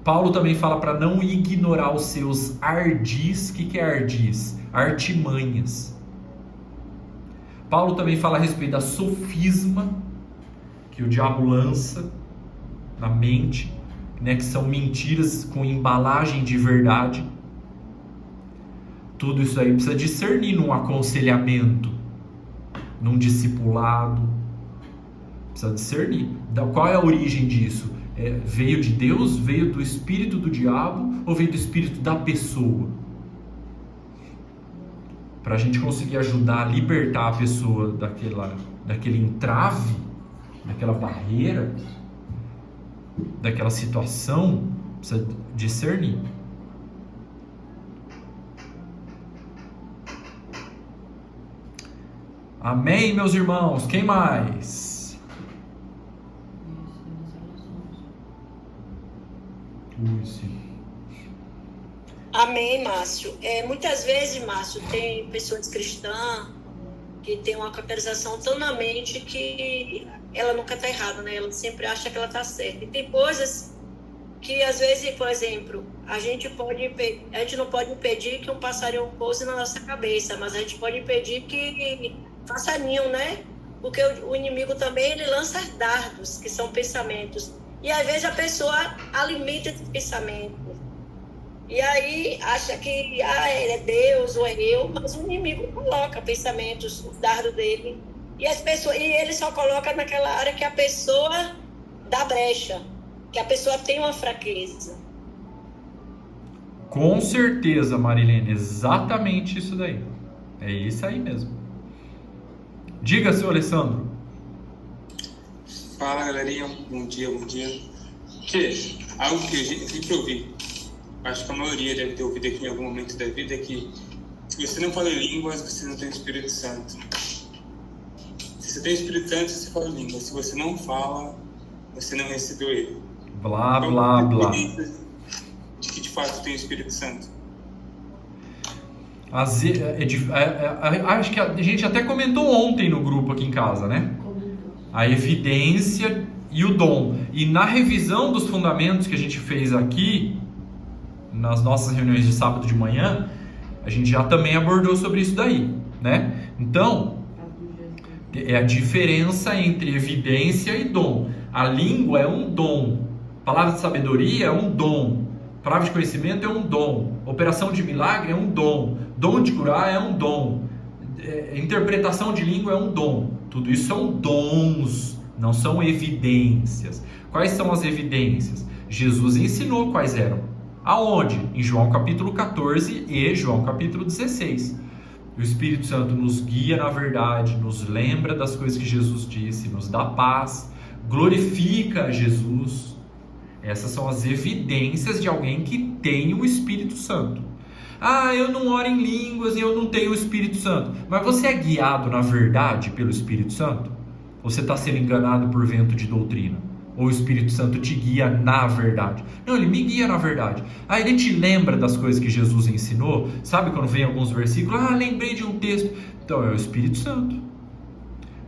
[SPEAKER 1] Paulo também fala para não ignorar os seus ardis. O que é ardis? Artimanhas. Paulo também fala a respeito da sofisma que o diabo lança na mente, né, que são mentiras com embalagem de verdade. Tudo isso aí precisa discernir num aconselhamento, num discipulado. Precisa discernir. Qual é a origem disso? Veio de Deus? Veio do espírito do diabo? Ou veio do espírito da pessoa? Para a gente conseguir ajudar a libertar a pessoa daquele entrave, daquela barreira, daquela situação, precisa discernir. Amém, meus irmãos? Quem mais?
[SPEAKER 5] Amém, Márcio. Muitas vezes, Márcio, tem pessoas cristãs que têm uma caracterização tão na mente que ela nunca está errada, né? Ela sempre acha que ela está certa. E tem coisas que, às vezes, por exemplo, a gente não pode impedir que um passarinho pouse na nossa cabeça, mas a gente pode impedir que faça ninho, né? Porque o inimigo também, ele lança dardos, que são pensamentos. E às vezes a pessoa alimenta esse pensamento. E aí acha que é Deus ou é eu, mas o inimigo coloca pensamentos, o dardo dele. E ele só coloca naquela área que a pessoa dá brecha, que a pessoa tem uma fraqueza.
[SPEAKER 1] Com certeza, Marilene, exatamente isso daí. É isso aí mesmo. Diga, seu Alessandro.
[SPEAKER 6] Fala, galerinha. Bom dia. Algo que a gente sempre ouvi, acho que a maioria deve ter ouvido aqui em algum momento da vida, é que se você não fala línguas, você não tem o Espírito Santo. Se você tem o Espírito Santo, você fala línguas. Se você não fala, você não recebeu ele.
[SPEAKER 1] Blá, blá, blá.
[SPEAKER 6] De que de fato tem o Espírito Santo?
[SPEAKER 1] Acho que a gente até comentou ontem no grupo aqui em casa, né? A evidência e o dom. E na revisão dos fundamentos que a gente fez aqui, nas nossas reuniões de sábado de manhã, a gente já também abordou sobre isso daí, né? Então, é a diferença entre evidência e dom. A língua é um dom. Palavra de sabedoria é um dom. Palavra de conhecimento é um dom. Operação de milagre é um dom. Dom de curar é um dom. Interpretação de língua é um dom. Tudo isso são dons, não são evidências. Quais são as evidências? Jesus ensinou quais eram. Aonde? Em João capítulo 14 e João capítulo 16. O Espírito Santo nos guia na verdade, nos lembra das coisas que Jesus disse, nos dá paz, glorifica Jesus. Essas são as evidências de alguém que tem o Espírito Santo. Eu não oro em línguas e eu não tenho o Espírito Santo. Mas você é guiado na verdade pelo Espírito Santo? Ou você está sendo enganado por vento de doutrina? Ou o Espírito Santo te guia na verdade? Não, ele me guia na verdade. Ele te lembra das coisas que Jesus ensinou? Sabe quando vem alguns versículos? Lembrei de um texto. Então é o Espírito Santo.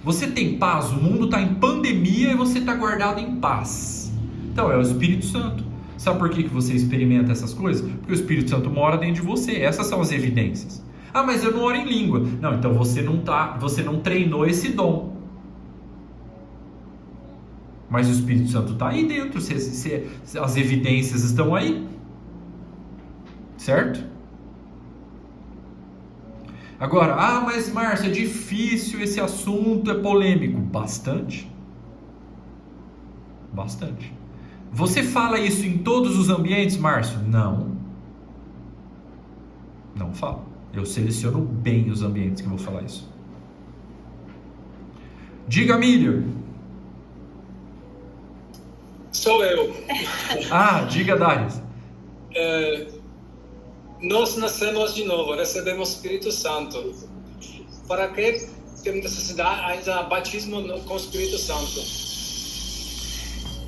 [SPEAKER 1] Você tem paz? O mundo está em pandemia e você está guardado em paz. Então é o Espírito Santo. Sabe por que você experimenta essas coisas? Porque o Espírito Santo mora dentro de você. Essas são as evidências. Ah, mas eu não oro em língua. Não, então você não treinou esse dom. Mas o Espírito Santo está aí dentro. As evidências estão aí. Certo? Agora, mas Márcio, é difícil esse assunto, é polêmico. Bastante. Bastante. Você fala isso em todos os ambientes, Márcio? Não. Não falo. Eu seleciono bem os ambientes que eu vou falar isso. Diga, Miriam.
[SPEAKER 7] Sou eu.
[SPEAKER 1] Diga, Darius.
[SPEAKER 7] Nós nascemos de novo, recebemos o Espírito Santo. Para que temos necessidade ainda de batismo com o Espírito Santo?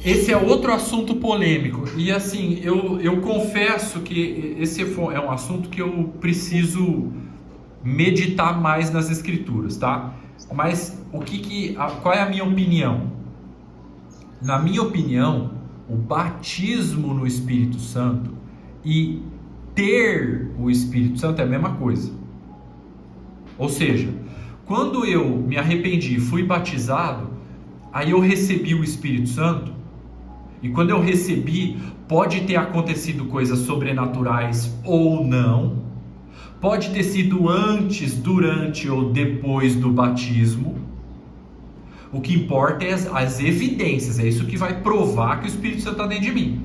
[SPEAKER 1] Esse é outro assunto polêmico. E assim, eu confesso que esse é um assunto que eu preciso meditar mais nas Escrituras, tá? Mas qual é a minha opinião? Na minha opinião, o batismo no Espírito Santo e ter o Espírito Santo é a mesma coisa. Ou seja, quando eu me arrependi e fui batizado, aí eu recebi o Espírito Santo. E quando eu recebi, pode ter acontecido coisas sobrenaturais ou não. Pode ter sido antes, durante ou depois do batismo. O que importa é as evidências. É isso que vai provar que o Espírito Santo está dentro de mim,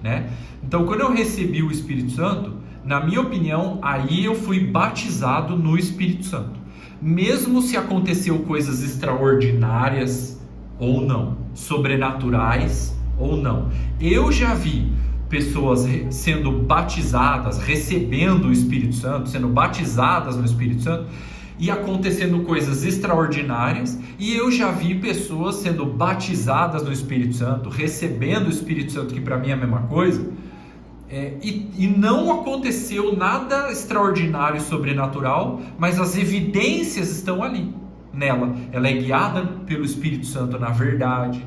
[SPEAKER 1] né? Então, quando eu recebi o Espírito Santo, na minha opinião, aí eu fui batizado no Espírito Santo. Mesmo se aconteceu coisas extraordinárias ou não, sobrenaturais ou não. Eu já vi pessoas sendo batizadas, recebendo o Espírito Santo, sendo batizadas no Espírito Santo e acontecendo coisas extraordinárias, e eu já vi pessoas sendo batizadas no Espírito Santo, recebendo o Espírito Santo, que para mim é a mesma coisa, e não aconteceu nada extraordinário e sobrenatural, mas as evidências estão ali nela. Ela é guiada pelo Espírito Santo na verdade,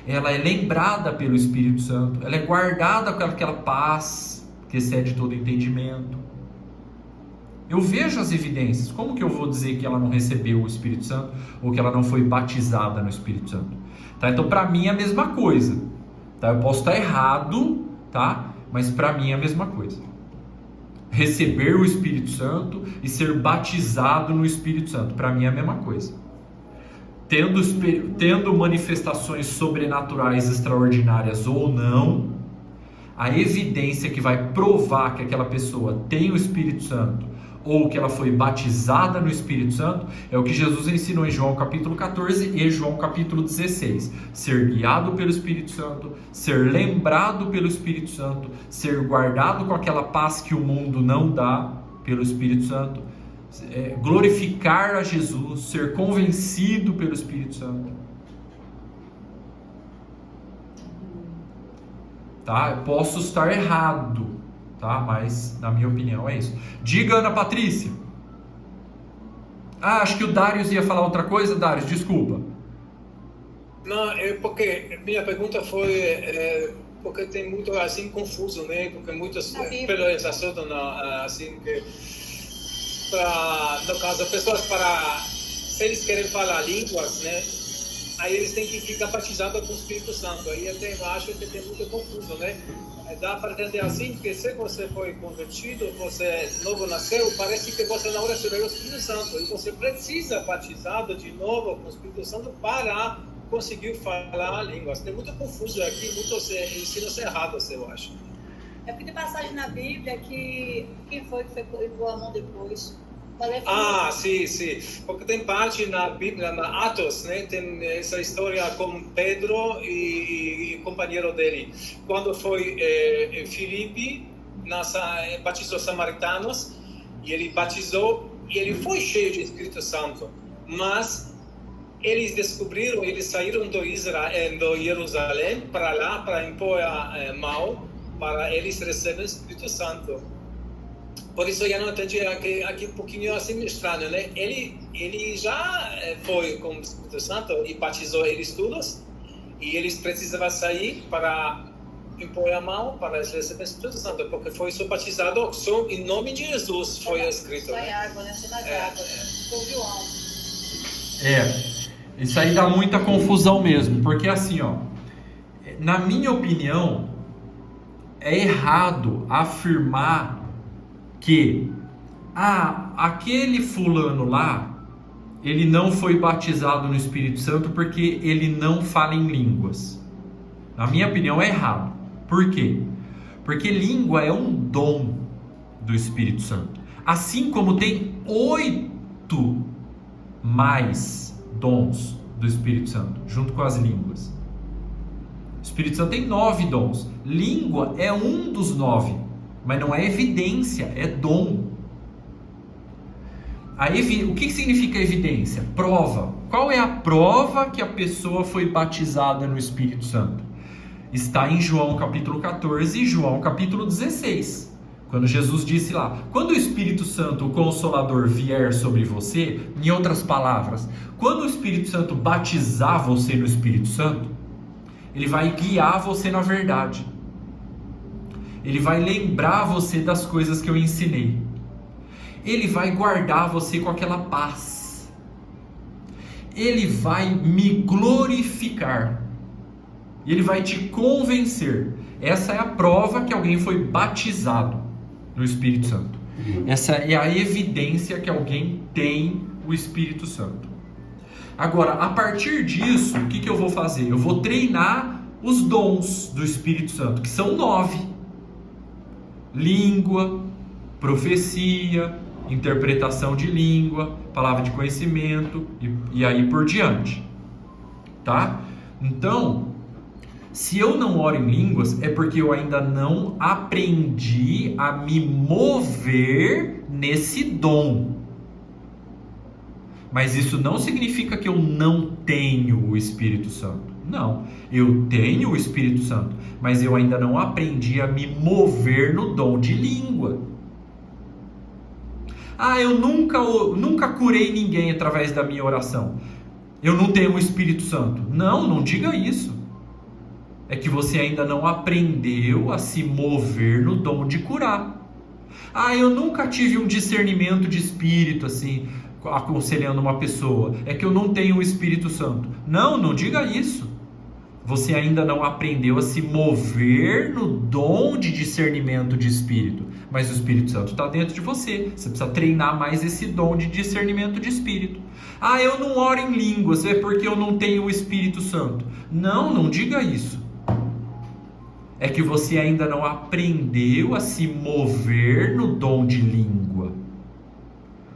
[SPEAKER 1] ela é lembrada pelo Espírito Santo, ela é guardada com aquela paz que excede todo entendimento. Eu vejo as evidências. Como que eu vou dizer que ela não recebeu o Espírito Santo ou que ela não foi batizada no Espírito Santo? Tá? Então, para mim é a mesma coisa. Tá? Eu posso estar errado, tá? Mas para mim é a mesma coisa. Receber o Espírito Santo e ser batizado no Espírito Santo, para mim é a mesma coisa. Tendo manifestações sobrenaturais extraordinárias ou não, a evidência que vai provar que aquela pessoa tem o Espírito Santo ou que ela foi batizada no Espírito Santo é o que Jesus ensinou em João capítulo 14 e João capítulo 16. Ser guiado pelo Espírito Santo, ser lembrado pelo Espírito Santo, ser guardado com aquela paz que o mundo não dá pelo Espírito Santo, glorificar a Jesus, ser convencido pelo Espírito Santo. Tá? Eu posso estar errado, tá? Mas na minha opinião é isso. Diga, Ana Patrícia. Acho que o Darius ia falar outra coisa. Darius, desculpa.
[SPEAKER 7] Não, é porque minha pergunta foi porque tem muito assim confuso, né? Porque muitas pessoas assuntam assim que no caso pessoas se eles querem falar línguas, né? Aí eles têm que ficar batizados com o Espírito Santo. Aí eu acho que tem muito confuso, né? Dá para entender assim que se você foi convertido, você novo nasceu, parece que você não recebeu o Espírito Santo. E você precisa batizado de novo com o Espírito Santo para conseguir falar línguas. Tem muito confuso aqui, muitos ensinos errados, eu acho.
[SPEAKER 3] É porque tem passagem na Bíblia que quem foi que pegou a mão depois?
[SPEAKER 7] Sim. Porque tem parte na Bíblia, na Atos, né? Tem essa história com Pedro e companheiro dele. Quando foi Filipe, batizou samaritanos, e ele batizou, e ele foi cheio de Espírito Santo. Mas eles descobriram, eles saíram do Jerusalém para lá, para impor a mão, para eles receberem o Espírito Santo. Por isso eu não entendi aqui um pouquinho assim estranho, né? Ele já foi com o Espírito Santo e batizou eles todos, e eles precisavam sair para impor a mão para receber o Espírito Santo, porque foi só batizado só em nome de Jesus, foi escrito.
[SPEAKER 3] Só em água, né? Só nas águas. Por João.
[SPEAKER 1] Isso aí dá muita confusão mesmo, porque assim, ó, na minha opinião, é errado afirmar que aquele fulano lá, ele não foi batizado no Espírito Santo porque ele não fala em línguas. Na minha opinião é errado. Por quê? Porque língua é um dom do Espírito Santo. Assim como tem 8 mais dons do Espírito Santo, junto com as línguas. O Espírito Santo tem 9 dons. Língua é um dos 9, mas não é evidência, é dom. O que significa evidência? Prova. Qual é a prova que a pessoa foi batizada no Espírito Santo? Está em João capítulo 14 e João capítulo 16. Quando Jesus disse lá, quando o Espírito Santo, o Consolador, vier sobre você, em outras palavras, quando o Espírito Santo batizar você no Espírito Santo, ele vai guiar você na verdade. Ele vai lembrar você das coisas que eu ensinei. Ele vai guardar você com aquela paz. Ele vai me glorificar. Ele vai te convencer. Essa é a prova que alguém foi batizado no Espírito Santo. Essa é a evidência que alguém tem o Espírito Santo. Agora, a partir disso, o que eu vou fazer? Eu vou treinar os dons do Espírito Santo, que são 9. Língua, profecia, interpretação de língua, palavra de conhecimento e aí por diante, tá? Então, se eu não oro em línguas, é porque eu ainda não aprendi a me mover nesse dom. Mas isso não significa que eu não tenho o Espírito Santo. Não, eu tenho o Espírito Santo, mas eu ainda não aprendi a me mover no dom de língua. Eu nunca curei ninguém através da minha oração. Eu não tenho o Espírito Santo. Não diga isso. É que você ainda não aprendeu a se mover no dom de curar. Eu nunca tive um discernimento de espírito assim, aconselhando uma pessoa. É que eu não tenho o Espírito Santo. Não diga isso. Você ainda não aprendeu a se mover no dom de discernimento de espírito. Mas o Espírito Santo está dentro de você. Você precisa treinar mais esse dom de discernimento de espírito. Eu não oro em línguas, é porque eu não tenho o Espírito Santo. Não diga isso. É que você ainda não aprendeu a se mover no dom de língua.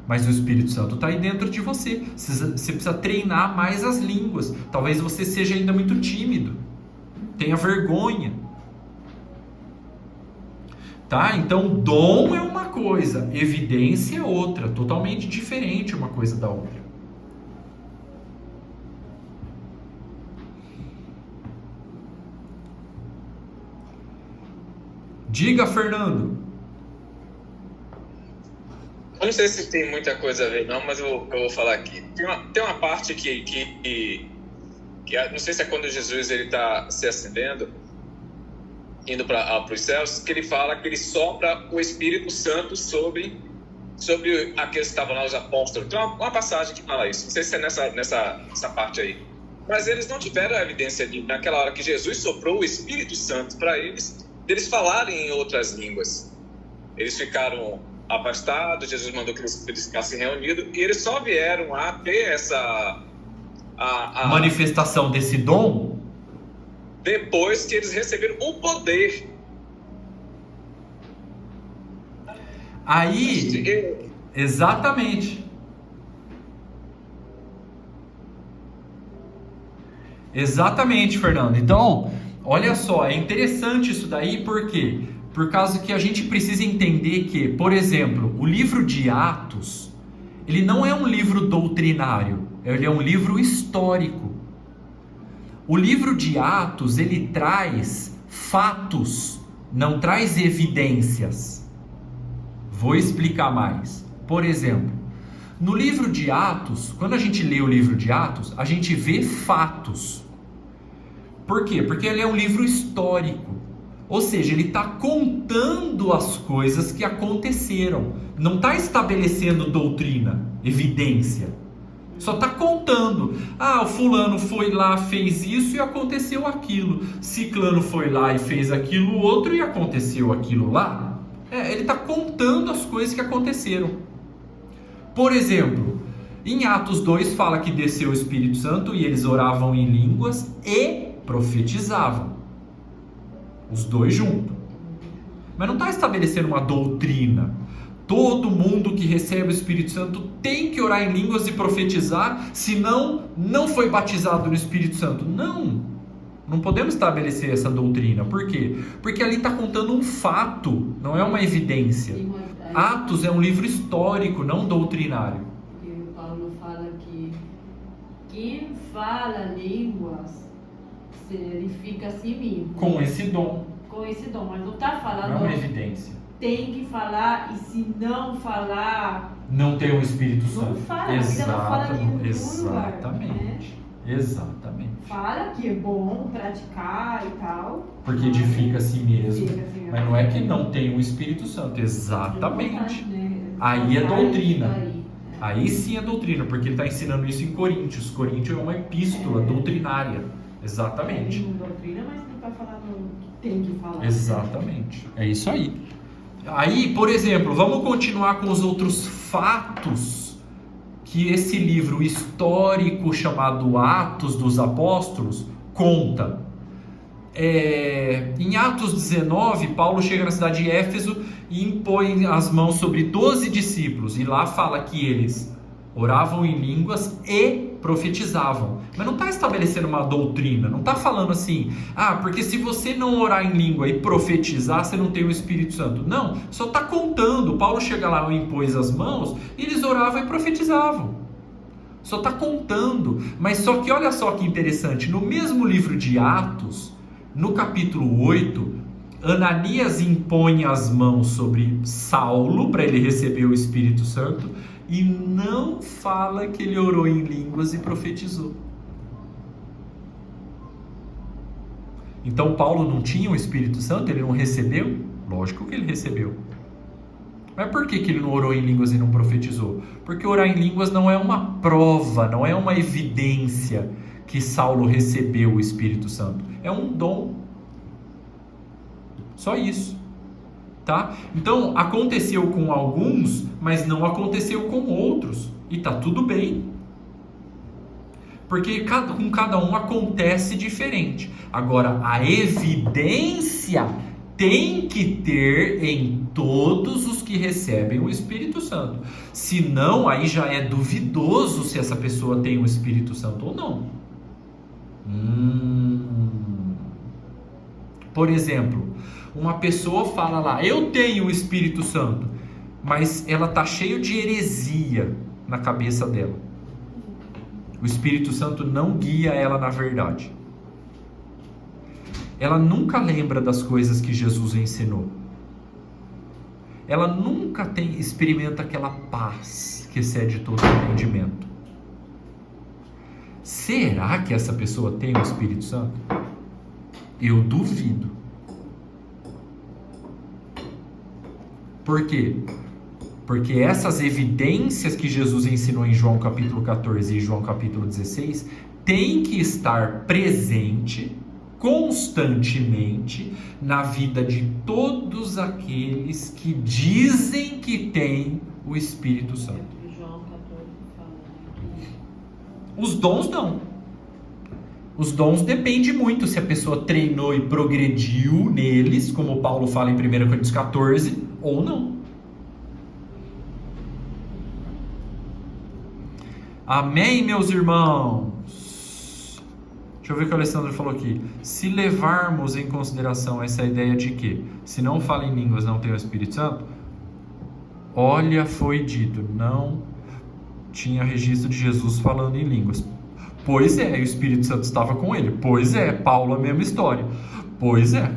[SPEAKER 1] Mas o Espírito Santo está aí dentro de você. Você precisa treinar mais as línguas. Talvez você seja ainda muito tímido. Tenha vergonha. Tá? Então, dom é uma coisa, evidência é outra. Totalmente diferente uma coisa da outra. Diga, Fernando.
[SPEAKER 8] Eu não sei se tem muita coisa a ver, não, mas eu vou falar aqui. Tem uma parte que não sei se é quando Jesus está se ascendendo, indo para os céus, que ele fala que ele sopra o Espírito Santo sobre aqueles que estavam lá, os apóstolos. Tem uma passagem que fala isso. Não sei se é nessa parte aí. Mas eles não tiveram a evidência de, naquela hora que Jesus soprou o Espírito Santo para eles, deles falarem em outras línguas. Eles ficaram afastados, Jesus mandou que eles ficassem reunidos, e eles só vieram a ter essa
[SPEAKER 1] manifestação desse dom
[SPEAKER 8] depois que eles receberam o poder.
[SPEAKER 1] Aí, exatamente. Exatamente, Fernando. Então, olha só, é interessante isso daí, por quê? Por causa que a gente precisa entender que, por exemplo, o livro de Atos, ele não é um livro doutrinário, ele é um livro histórico. O livro de Atos, ele traz fatos, não traz evidências. Vou explicar mais. Por exemplo, no livro de Atos, quando a gente lê o livro de Atos, a gente vê fatos. Por quê? Porque ele é um livro histórico. Ou seja, ele está contando as coisas que aconteceram. Não está estabelecendo doutrina, evidência. Só está contando. Ah, o fulano foi lá, fez isso e aconteceu aquilo. Ciclano foi lá e fez aquilo outro e aconteceu aquilo lá. Ele está contando as coisas que aconteceram. Por exemplo, em Atos 2 fala que desceu o Espírito Santo e eles oravam em línguas e profetizavam. Os dois juntos. Mas não está estabelecendo uma doutrina. Todo mundo que recebe o Espírito Santo tem que orar em línguas e profetizar, senão não foi batizado no Espírito Santo. Não podemos estabelecer essa doutrina. Por quê? Porque ali está contando um fato, não é uma evidência. Atos é um livro histórico, não doutrinário.
[SPEAKER 2] E o Paulo fala que quem fala línguas se edifica a si mesmo.
[SPEAKER 1] Com esse dom.
[SPEAKER 2] Mas não está falando.
[SPEAKER 1] Não é uma evidência.
[SPEAKER 2] Tem que falar, e se não falar,
[SPEAKER 1] não tem o Espírito Santo.
[SPEAKER 2] Não fala, a Bíblia não fala em nenhum lugar.
[SPEAKER 1] Exatamente. Exatamente.
[SPEAKER 2] Fala que é bom praticar e tal.
[SPEAKER 1] Porque edifica a si mesmo.
[SPEAKER 2] Edifica a si mesmo.
[SPEAKER 1] Mas não é que não tem o Espírito Santo. Exatamente.
[SPEAKER 2] Né?
[SPEAKER 1] Aí é doutrina. Aí sim é doutrina, porque ele está ensinando isso em Coríntios. Coríntios é uma epístola doutrinária. Exatamente.
[SPEAKER 2] Não doutrina, mas não está falando que tem que falar.
[SPEAKER 1] Exatamente. É isso aí. Aí, por exemplo, vamos continuar com os outros fatos que esse livro histórico chamado Atos dos Apóstolos conta. Em Atos 19, Paulo chega na cidade de Éfeso e impõe as mãos sobre 12 discípulos. E lá fala que eles oravam em línguas e profetizavam. Mas não está estabelecendo uma doutrina. Não está falando assim, porque se você não orar em língua e profetizar, você não tem o Espírito Santo. Não, só está contando. Paulo chega lá e impôs as mãos, e eles oravam e profetizavam. Só está contando. Mas só que olha só que interessante. No mesmo livro de Atos, no capítulo 8, Ananias impõe as mãos sobre Saulo para ele receber o Espírito Santo. E não fala que ele orou em línguas e profetizou. Então Paulo não tinha o Espírito Santo? Ele não recebeu? Lógico que ele recebeu. Mas por que ele não orou em línguas e não profetizou? Porque orar em línguas não é uma prova, não é uma evidência que Saulo recebeu o Espírito Santo. É um dom. Só isso. Tá? Então aconteceu com alguns, mas não aconteceu com outros, e tá tudo bem, porque com cada um acontece diferente. Agora, a evidência tem que ter em todos os que recebem o Espírito Santo, senão aí já é duvidoso se essa pessoa tem o Espírito Santo ou não. Por exemplo, uma pessoa fala lá, eu tenho o Espírito Santo, mas ela está cheia de heresia na cabeça dela. O Espírito Santo não guia ela na verdade. Ela nunca lembra das coisas que Jesus ensinou. Ela nunca experimenta aquela paz que excede todo entendimento. Será que essa pessoa tem o Espírito Santo? Eu duvido. Por quê? Porque essas evidências que Jesus ensinou em João capítulo 14 e João capítulo 16 têm que estar presente constantemente na vida de todos aqueles que dizem que têm o Espírito Santo.
[SPEAKER 2] João 14 fala.
[SPEAKER 1] Os dons não. Os dons depende muito se a pessoa treinou e progrediu neles, como Paulo fala em 1 Coríntios 14, ou não. Amém, meus irmãos? Deixa eu ver o que o Alessandro falou aqui. Se levarmos em consideração essa ideia de que, se não fala em línguas, não tem o Espírito Santo, olha, foi dito, não tinha registro de Jesus falando em línguas. Pois é, o Espírito Santo estava com ele. Pois é, Paulo a mesma história. Pois é.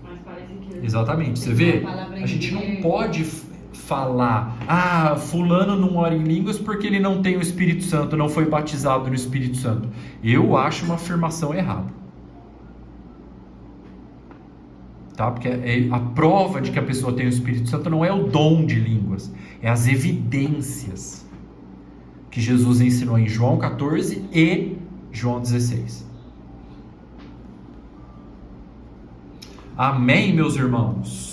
[SPEAKER 2] Mas parece que
[SPEAKER 1] exatamente, você vê? A gente não pode falar, fulano não ora em línguas porque ele não tem o Espírito Santo, não foi batizado no Espírito Santo. Eu acho uma afirmação errada. tá? Porque a prova de que a pessoa tem o Espírito Santo não é o dom de línguas, é as evidências que Jesus ensinou em João 14 e João 16. Amém, meus irmãos?